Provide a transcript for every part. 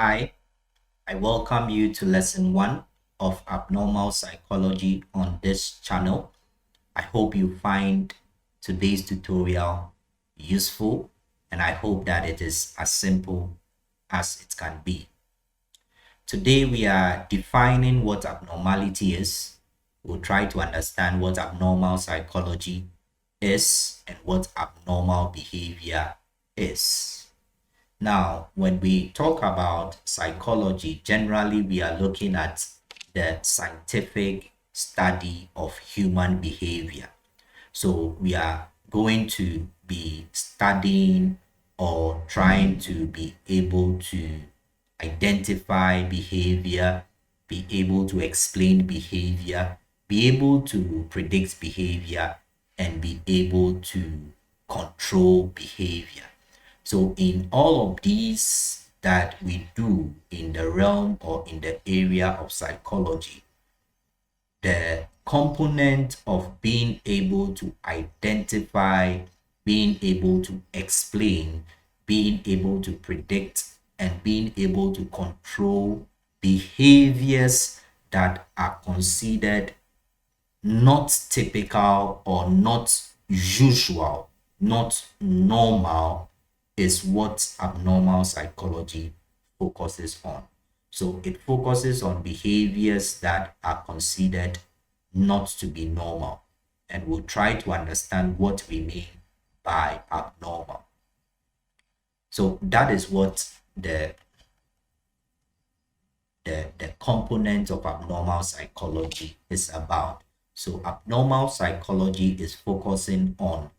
Hi, I welcome you to lesson one of abnormal psychology on this channel. I hope you find today's tutorial useful and I hope that it is as simple as it can be. Today we are defining what abnormality is. We'll try to understand what abnormal psychology is and what abnormal behavior is. Now, when we talk about psychology, generally we are looking at the scientific study of human behavior. So we are going to be studying or trying to be able to identify behavior, be able to explain behavior, be able to predict behavior, and be able to control behavior. So in all of these that we do in the realm or in the area of psychology, the component of being able to identify, being able to explain, being able to predict, and being able to control behaviors that are considered not typical or not usual, not normal, is what abnormal psychology focuses on. So it focuses on behaviors that are considered not to be normal. And we'll try to understand what we mean by abnormal. So that is what the component of abnormal psychology is about. So abnormal psychology is focusing on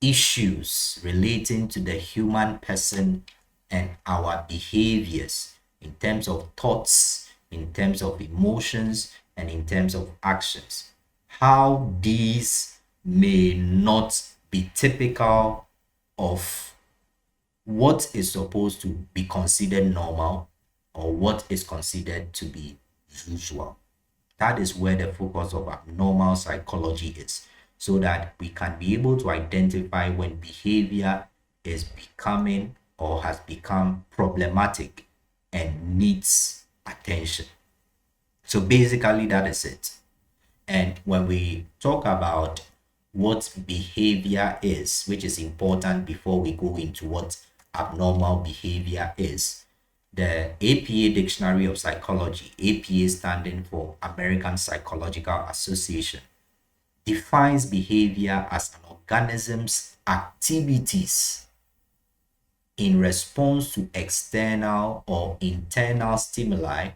issues relating to the human person and our behaviors in terms of thoughts, in terms of emotions, and in terms of actions. How these may not be typical of what is supposed to be considered normal or what is considered to be usual. That is where the focus of abnormal psychology is, so that we can be able to identify when behavior is becoming or has become problematic and needs attention. So basically, that is it. And when we talk about what behavior is, which is important before we go into what abnormal behavior is, the APA Dictionary of Psychology, APA standing for American Psychological Association, defines behavior as an organism's activities in response to external or internal stimuli,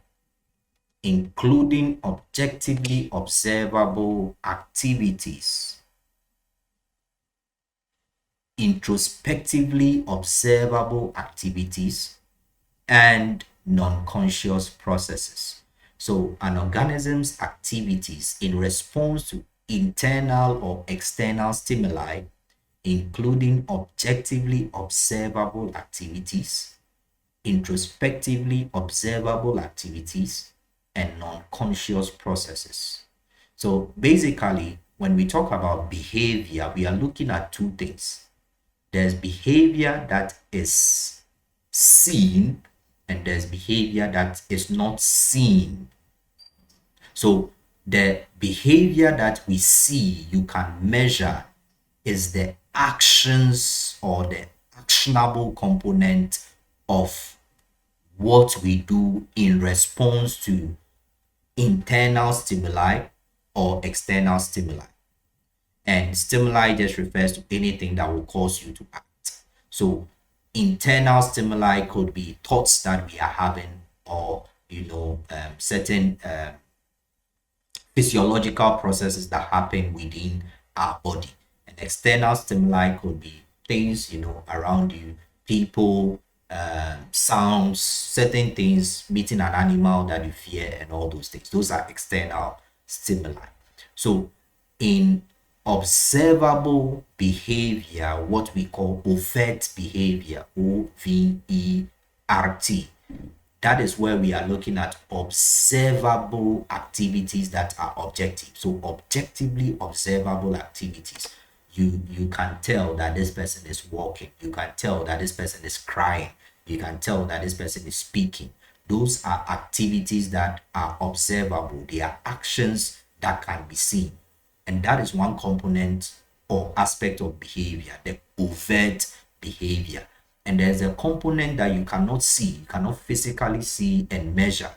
including objectively observable activities, introspectively observable activities, and non-conscious processes. So an organism's activities in response to internal or external stimuli, including objectively observable activities, introspectively observable activities, and non-conscious processes. So basically, when we talk about behavior, we are looking at two things. There's behavior that is seen and there's behavior that is not seen. So the behavior that we see, you can measure, is the actions or the actionable component of what we do in response to internal stimuli or external stimuli. And stimuli just refers to anything that will cause you to act. So internal stimuli could be thoughts that we are having, or certain physiological processes that happen within our body. And external stimuli could be things around you, people, sounds, certain things, meeting an animal that you fear, and all those things. Those are external stimuli. So in observable behavior, what we call overt behavior, OVERT, that is where we are looking at observable activities that are objective. So objectively observable activities. You can tell that this person is walking. You can tell that this person is crying. You can tell that this person is speaking. Those are activities that are observable. They are actions that can be seen. And that is one component or aspect of behavior, the overt behavior. And there's a component that you cannot see, you cannot physically see and measure.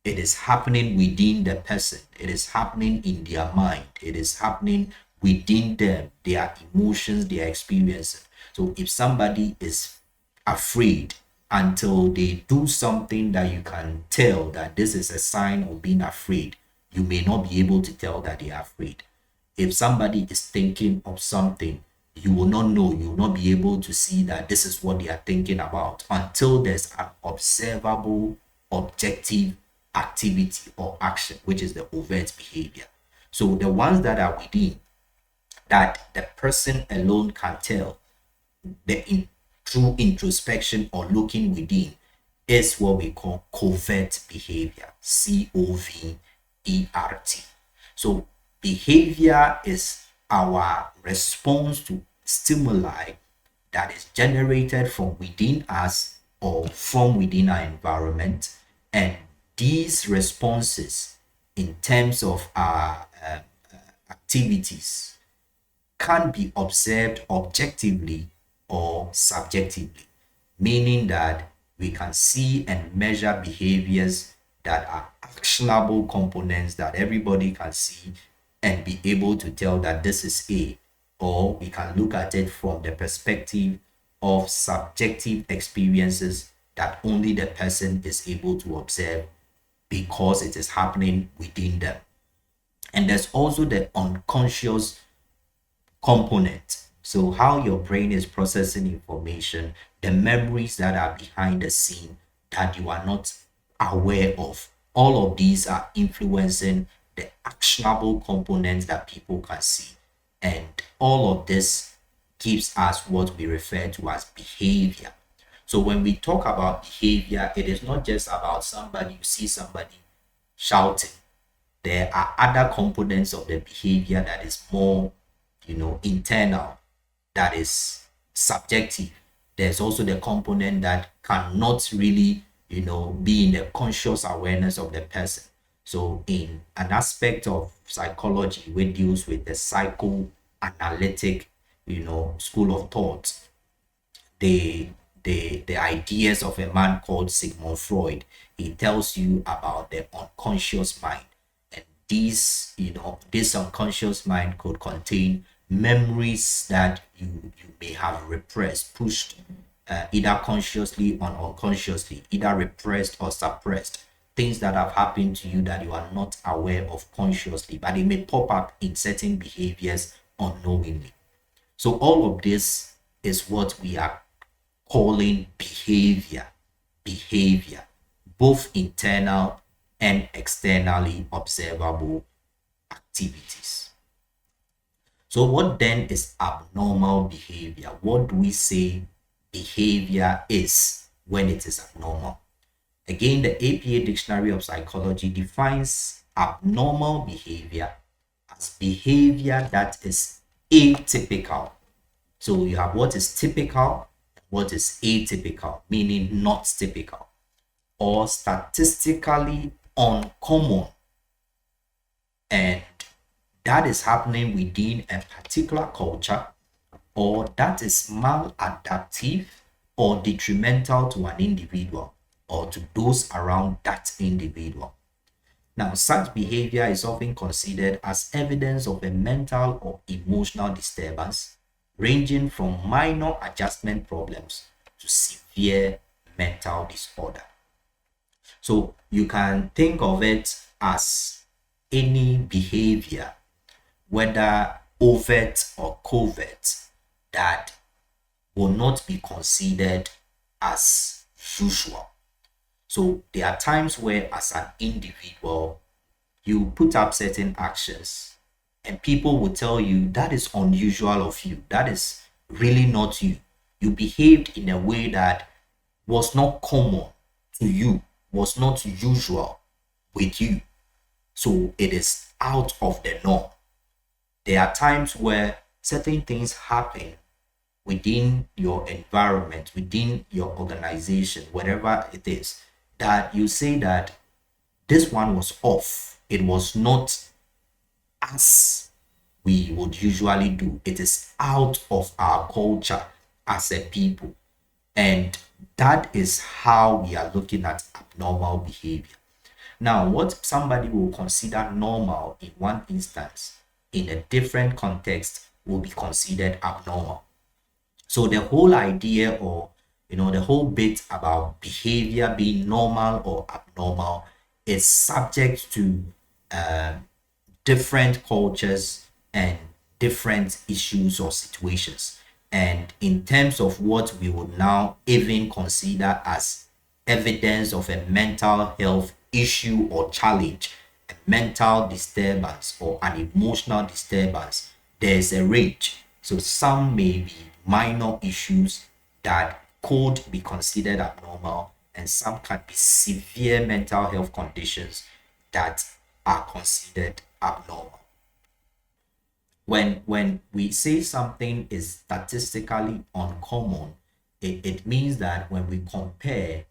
It is happening within the person, it is happening in their mind, it is happening within them, their emotions, their experiences. So if somebody is afraid, until they do something that you can tell that this is a sign of being afraid, you may not be able to tell that they are afraid. If somebody is thinking of something, you will not know, you will not be able to see that this is what they are thinking about until there's an observable, objective activity or action, which is the overt behavior. So the ones that are within, that the person alone can tell, through introspection or looking within, is what we call covert behavior, COVERT. So behavior is our response to stimuli that is generated from within us or from within our environment. And these responses, in terms of our activities, can be observed objectively or subjectively, meaning that we can see and measure behaviors that are actionable components that everybody can see and be able to tell that this is A, or we can look at it from the perspective of subjective experiences that only the person is able to observe because it is happening within them. And there's also the unconscious component. So how your brain is processing information, the memories that are behind the scene that you are not aware of. All of these are influencing the actionable components that people can see. And all of this gives us what we refer to as behavior. So when we talk about behavior, it is not just about somebody, you see somebody shouting. There are other components of the behavior that is more, internal, that is subjective. There's also the component that cannot really, be in the conscious awareness of the person. So in an aspect of psychology which deals with the psychoanalytic, school of thought, the ideas of a man called Sigmund Freud, he tells you about the unconscious mind. And this unconscious mind could contain memories that you may have repressed, pushed, either consciously or unconsciously, either repressed or suppressed. Things that have happened to you that you are not aware of consciously, but they may pop up in certain behaviors unknowingly. So all of this is what we are calling behavior, both internal and externally observable activities. So what then is abnormal behavior? What do we say behavior is when it is abnormal? Again, the APA Dictionary of Psychology defines abnormal behavior as behavior that is atypical. So you have what is typical, what is atypical, meaning not typical, or statistically uncommon. And that is happening within a particular culture, or that is maladaptive or detrimental to an individual or to those around that individual. Now, such behavior is often considered as evidence of a mental or emotional disturbance, ranging from minor adjustment problems to severe mental disorder. So you can think of it as any behavior, whether overt or covert, that will not be considered as usual. So there are times where, as an individual, you put up certain actions and people will tell you that is unusual of you. That is really not you. You behaved in a way that was not common to you, was not usual with you. So it is out of the norm. There are times where certain things happen within your environment, within your organization, whatever it is, that you say that this one was off. It was not as we would usually do. It is out of our culture as a people. And that is how we are looking at abnormal behavior. Now, what somebody will consider normal in one instance, in a different context, will be considered abnormal. So the whole idea, or the whole bit about behavior being normal or abnormal is subject to different cultures and different issues or situations. And in terms of what we would now even consider as evidence of a mental health issue or challenge, a mental disturbance or an emotional disturbance, there's a range. So some may be minor issues that could be considered abnormal, and some can be severe mental health conditions that are considered abnormal. When we say something is statistically uncommon, it means that when we compare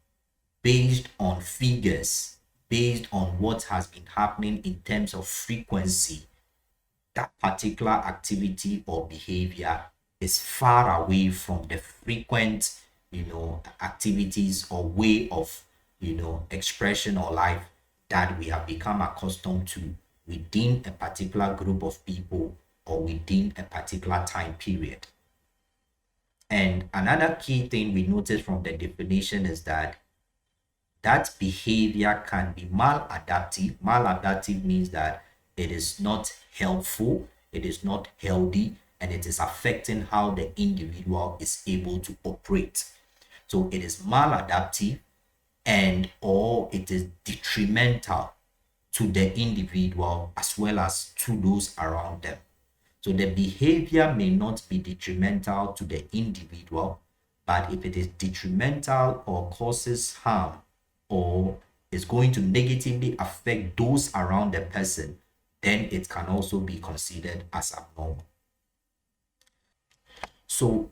based on figures, based on what has been happening in terms of frequency, that particular activity or behavior is far away from the frequent, activities or way of, expression or life that we have become accustomed to within a particular group of people or within a particular time period. And another key thing we notice from the definition is that behavior can be maladaptive. Maladaptive means that it is not helpful, it is not healthy, and it is affecting how the individual is able to operate. So it is maladaptive, and or it is detrimental to the individual as well as to those around them. So the behavior may not be detrimental to the individual, but if it is detrimental or causes harm or is going to negatively affect those around the person, then it can also be considered as abnormal. So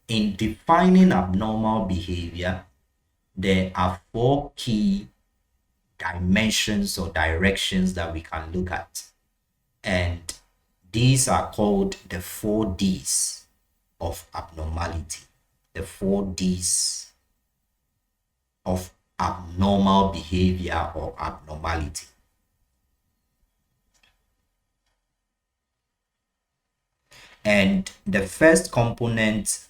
in defining abnormal behavior, there are 4 key dimensions or directions that we can look at. And these are called the 4Ds of abnormality. The 4Ds of abnormal behavior or abnormality. And the first component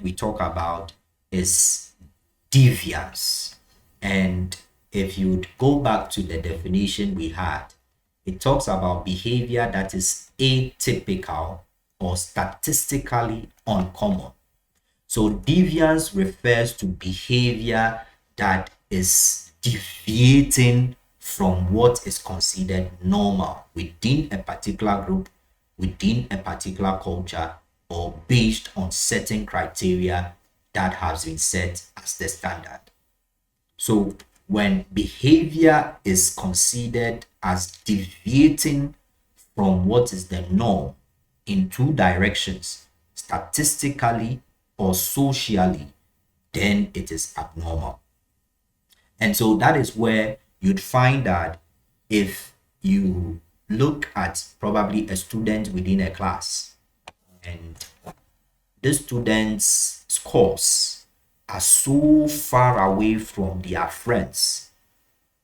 we talk about is deviance. And if you'd go back to the definition we had, it talks about behavior that is atypical or statistically uncommon. So deviance refers to behavior that is deviating from what is considered normal within a particular group, within a particular culture, or based on certain criteria that has been set as the standard. So when behavior is considered as deviating from what is the norm in 2 directions, statistically or socially, then it is abnormal. And so that is where you'd find that if you look at probably a student within a class and the student's scores are so far away from their friends,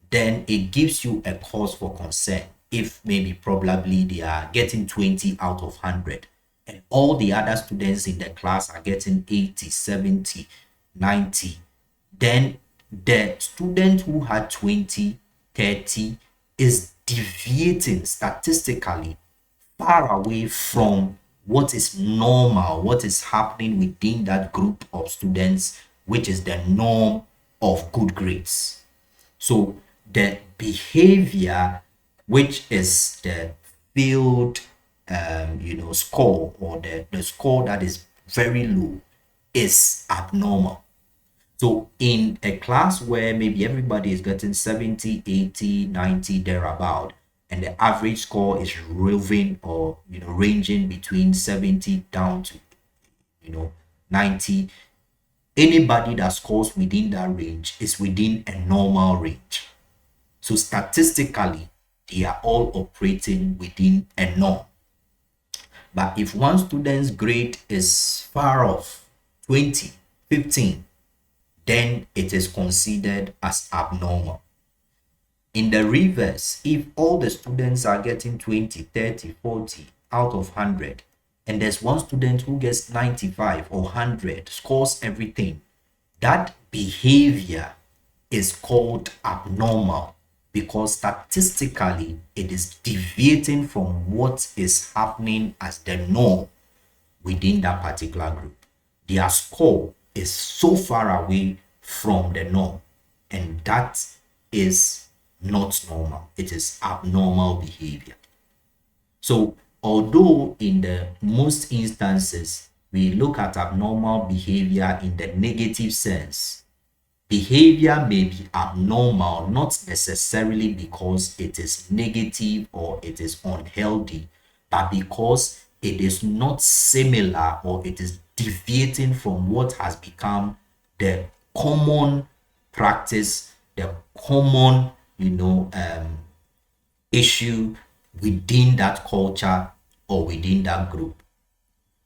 then it gives you a cause for concern. If maybe probably they are getting 20 out of 100 and all the other students in the class are getting 80, 70, 90, then the student who had 20, 30 is deviating statistically far away from what is normal, what is happening within that group of students, which is the norm of good grades. So the behavior, which is the field score, or the score that is very low, is abnormal. So in a class where maybe everybody is getting 70, 80, 90, thereabout, and the average score is roving or ranging between 70 down to 90. Anybody that scores within that range is within a normal range. So statistically, they are all operating within a norm. But if one student's grade is far off, 20, 15, then it is considered as abnormal. In the reverse, if all the students are getting 20, 30, 40 out of 100, and there's one student who gets 95 or 100, scores everything, that behavior is called abnormal because statistically it is deviating from what is happening as the norm within that particular group. Their score is so far away from the norm, and that is not normal. It is abnormal behavior. So although in the most instances we look at abnormal behavior in the negative sense, behavior may be abnormal not necessarily because it is negative or it is unhealthy, but because it is not similar or it is deviating from what has become the common practice, the common issue within that culture or within that group.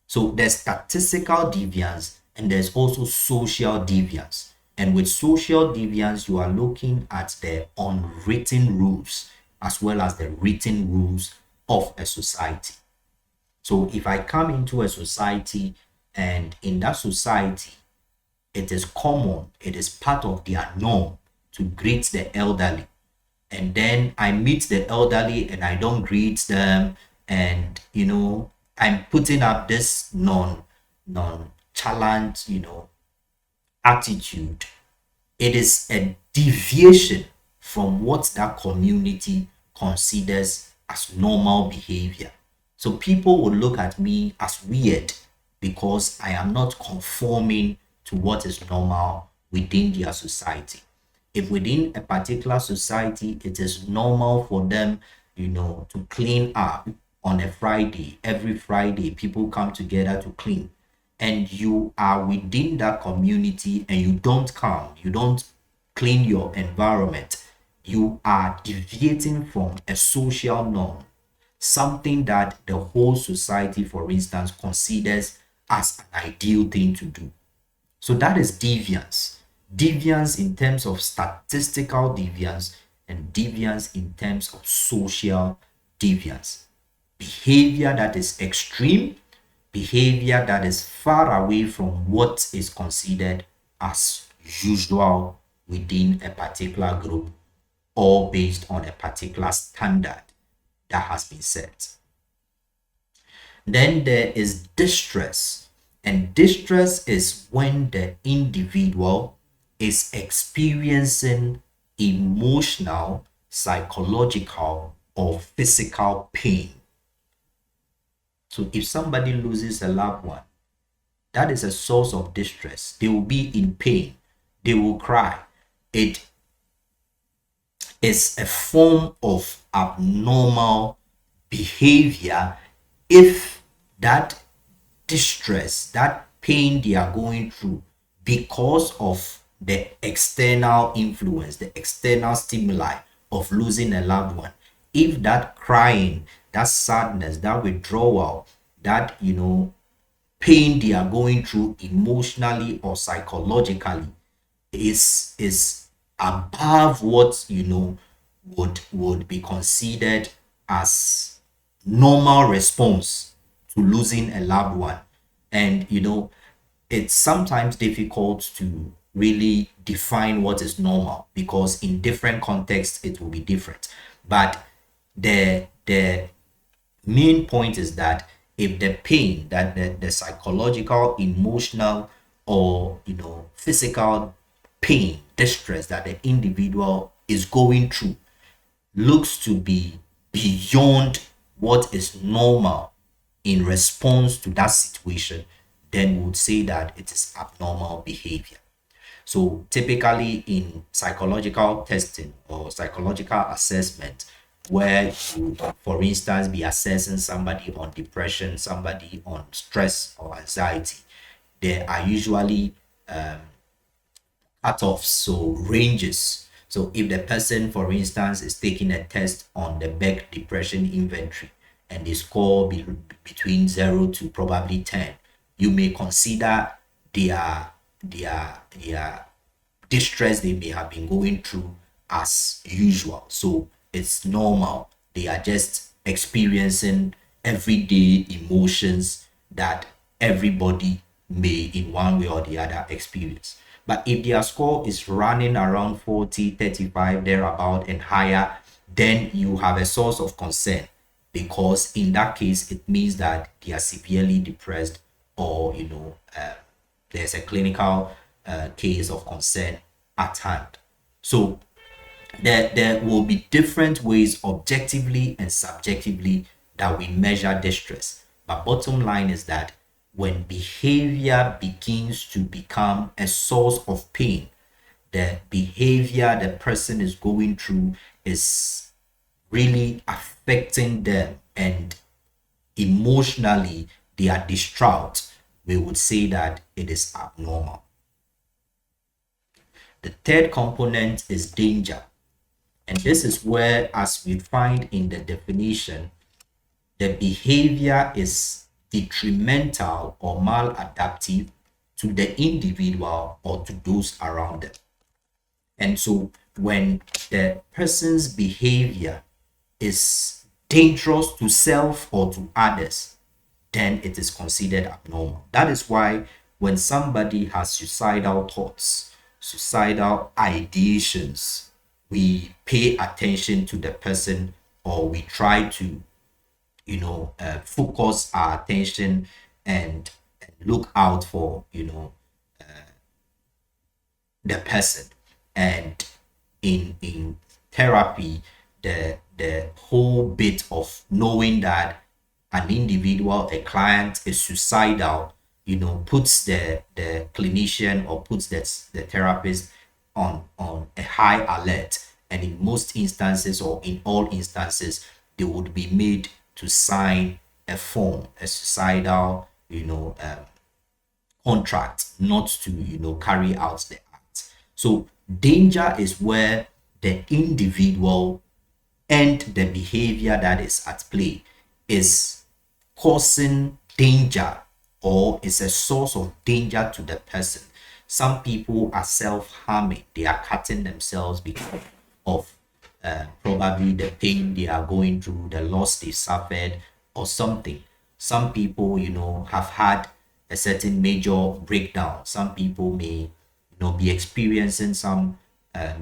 So there's statistical deviance and there's also social deviance. And with social deviance, you are looking at the unwritten rules as well as the written rules of a society. So if I come into a society and in that society, it is common, it is part of their norm to greet the elderly. And then I meet the elderly and I don't greet them. And, I'm putting up this nonchalant, attitude. It is a deviation from what that community considers as normal behavior. So people will look at me as weird because I am not conforming to what is normal within their society. If within a particular society, it is normal for them, to clean up on a Friday, every Friday, people come together to clean, and you are within that community and you don't clean your environment, you are deviating from a social norm, something that the whole society, for instance, considers as an ideal thing to do. So that is deviance. Deviance in terms of statistical deviance and deviance in terms of social deviance. Behavior that is extreme, behavior that is far away from what is considered as usual within a particular group or based on a particular standard that has been set. Then there is distress, and distress is when the individual is experiencing emotional, psychological, or physical pain. So if somebody loses a loved one, that is a source of distress. They will be in pain. They will cry. It is a form of abnormal behavior if that distress, that pain they are going through because of the external influence, the external stimuli of losing a loved one, if that crying, that sadness, that withdrawal, that pain they are going through emotionally or psychologically is above what would be considered as normal response to losing a loved one. And it's sometimes difficult to really define what is normal because in different contexts it will be different. But the main point is that if the pain, that the psychological, emotional, or physical pain, distress that the individual is going through looks to be beyond what is normal in response to that situation, then we would say that it is abnormal behavior. So typically in psychological testing or psychological assessment, where you, for instance, be assessing somebody on depression, somebody on stress or anxiety, there are usually cutoffs, so ranges. So if the person, for instance, is taking a test on the Beck depression inventory and they score between 0 to probably 10, you may consider their distress they may have been going through as usual. So it's normal. They are just experiencing everyday emotions that everybody may, in one way or the other, experience. But if their score is running around 40, 35, thereabout, and higher, then you have a source of concern, because in that case, it means that they are severely depressed, or there's a clinical case of concern at hand. So there will be different ways, objectively and subjectively, that we measure distress. But bottom line is that when behavior begins to become a source of pain, the behavior the person is going through is really affecting them, and emotionally they are distraught, we would say that it is abnormal. The third component is danger. And this is where, as we find in the definition, the behavior is detrimental or maladaptive to the individual or to those around them. And so when the person's behavior is dangerous to self or to others, then it is considered abnormal. That is why when somebody has suicidal thoughts, suicidal ideations, we pay attention to the person, or we try to focus our attention and look out for the person. And in therapy, the whole bit of knowing that an individual, a client, is suicidal, puts the clinician, or puts the therapist on a high alert. And in most instances, or in all instances, they would be made to sign a form, a suicidal contract, not to carry out the act. So danger is where the individual and the behavior that is at play is causing danger, or is a source of danger to the person. Some people are self-harming. They are cutting themselves because of probably the pain they are going through, the loss they suffered, or something. Some people, have had a certain major breakdown. Some people may, be experiencing some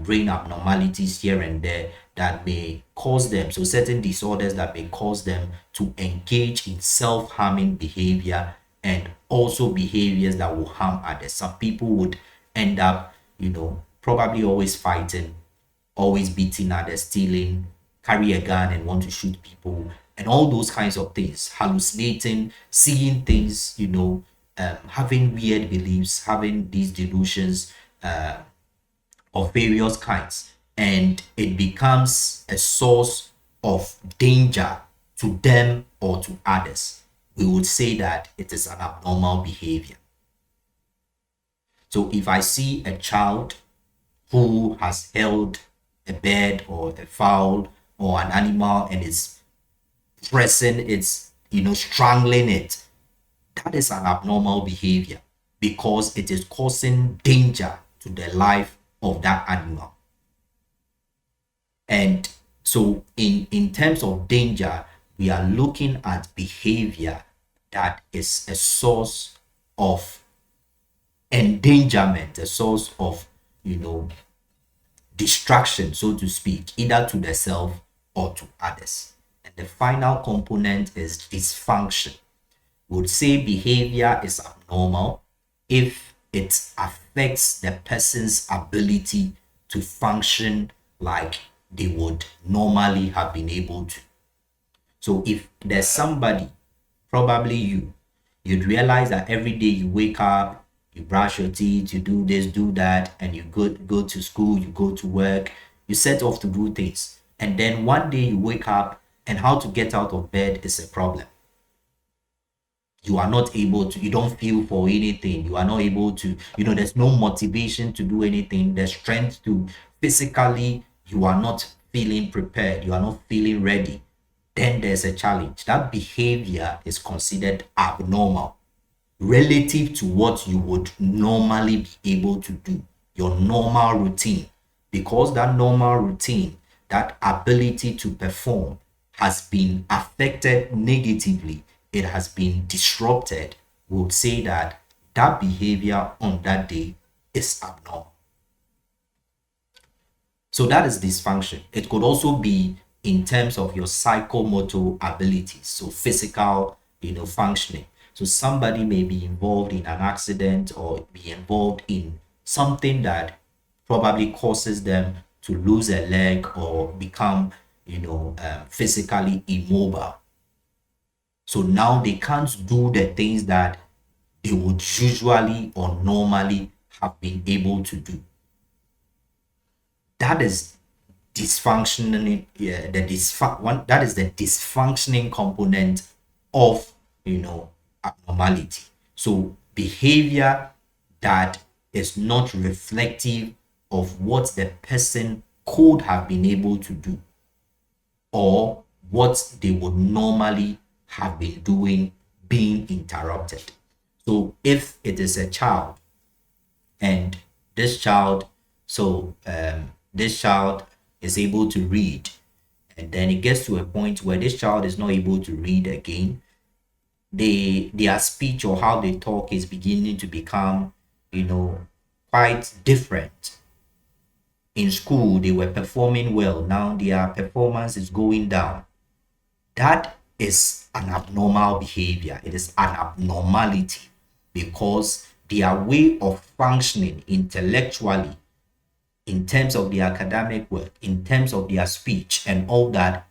brain abnormalities here and there that may cause them, so certain disorders that may cause them to engage in self-harming behavior, and also behaviors that will harm others. Some people would end up, probably always fighting, always beating others, stealing, carry a gun and want to shoot people, and all those kinds of things, hallucinating, seeing things, having weird beliefs, having these delusions of various kinds, and it becomes a source of danger to them or to others. We would say that it is an abnormal behavior. So if I see a child who has held a bird or a fowl or an animal and is pressing its, strangling it, that is an abnormal behavior, because it is causing danger to the life of that animal. And so in terms of danger, we are looking at behavior that is a source of endangerment, a source of distraction, so to speak, either to the self or to others. And the final component is dysfunction. We would say behavior is abnormal if it affects the person's ability to function like they would normally have been able to. So if there's somebody, probably you'd realize that every day you wake up, you brush your teeth, you do this, do that, and you go to school, you go to work, you set off to do things. And then one day you wake up and how to get out of bed is a problem. You are not able to, you don't feel for anything. You are not able to, there's no motivation to do anything. The strength to physically, you are not feeling prepared. You are not feeling ready. Then there's a challenge. That behavior is considered abnormal relative to what you would normally be able to do, your normal routine. Because that normal routine, that ability to perform has been affected negatively, it has been disrupted, we would say that that behavior on that day is abnormal. So that is dysfunction. It could also be in terms of your psychomotor abilities, so physical, functioning. So somebody may be involved in an accident or be involved in something that probably causes them to lose a leg or become, physically immobile. So now they can't do the things that they would usually or normally have been able to do. That is dysfunctioning, yeah, that is the dysfunctioning component of, abnormality. So behavior that is not reflective of what the person could have been able to do or what they would normally have been doing being interrupted. So if it is a child and this child, this child is able to read, and then it gets to a point where this child is not able to read again, their speech or how they talk is beginning to become, quite different. In school they were performing well, now their performance is going down. That is an abnormal behavior. It is an abnormality because their way of functioning intellectually, in terms of the academic work, in terms of their speech and all that,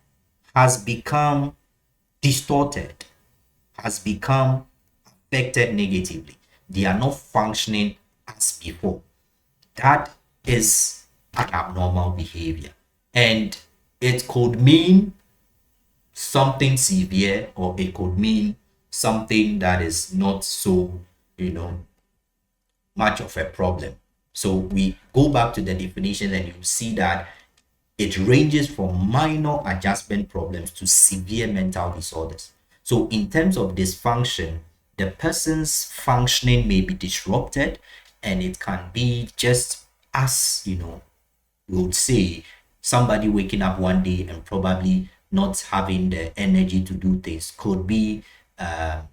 has become distorted, has become affected negatively. They are not functioning as before. That is an abnormal behavior. And it could mean something severe or it could mean something that is not so, much of a problem. So we go back to the definition and you see that it ranges from minor adjustment problems to severe mental disorders. So in terms of dysfunction, the person's functioning may be disrupted and it can be just as, we would say somebody waking up one day and probably not having the energy to do things could be a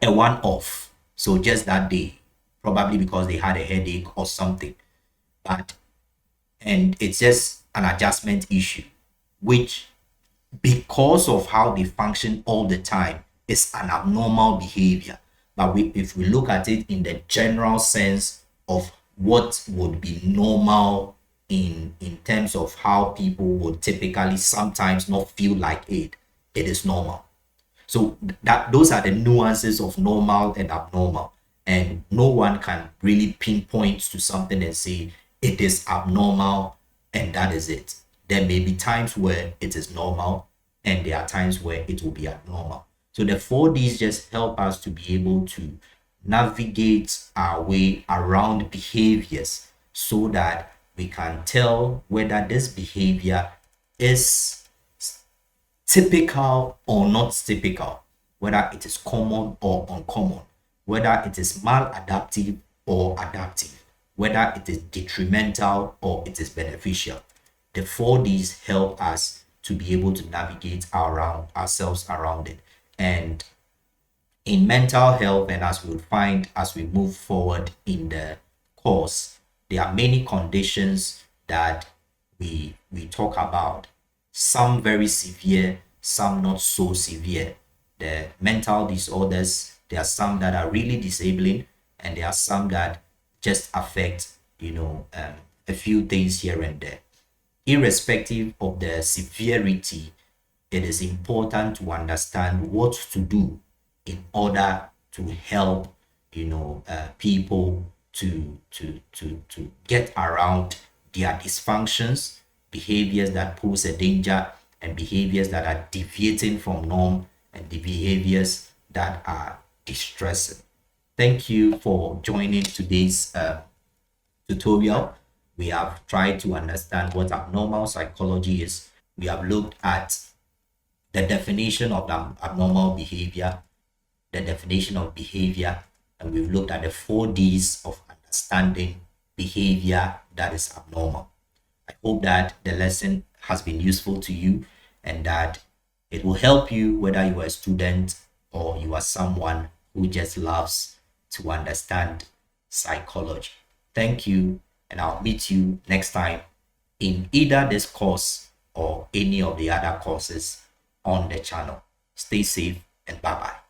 one-off. So just that day, probably because they had a headache or something. And it's just an adjustment issue, which because of how they function all the time is an abnormal behavior. But if we look at it in the general sense of what would be normal in terms of how people would typically sometimes not feel like it is normal. So that those are the nuances of normal and abnormal. And no one can really pinpoint to something and say it is abnormal and that is it. There may be times where it is normal and there are times where it will be abnormal. So the 4Ds just help us to be able to navigate our way around behaviors so that we can tell whether this behavior is typical or not typical, whether it is common or uncommon, whether it is maladaptive or adaptive, whether it is detrimental or it is beneficial. The 4Ds help us to be able to navigate ourselves around it. And in mental health, and as we'll find as we move forward in the course, there are many conditions that we talk about. Some very severe, some not so severe. The mental disorders, there are some that are really disabling, and there are some that just affect, a few things here and there. Irrespective of the severity, it is important to understand what to do in order to help, people to get around their dysfunctions, behaviors that pose a danger, and behaviors that are deviating from norm, and the behaviors that are distressing. Thank you for joining today's tutorial. We have tried to understand what abnormal psychology is. We have looked at the definition of abnormal behavior, the definition of behavior, and we've looked at the 4Ds of understanding behavior that is abnormal. I hope that the lesson has been useful to you and that it will help you whether you are a student or you are someone who just loves to understand psychology. Thank you, and I'll meet you next time in either this course or any of the other courses on the channel. Stay safe and bye bye.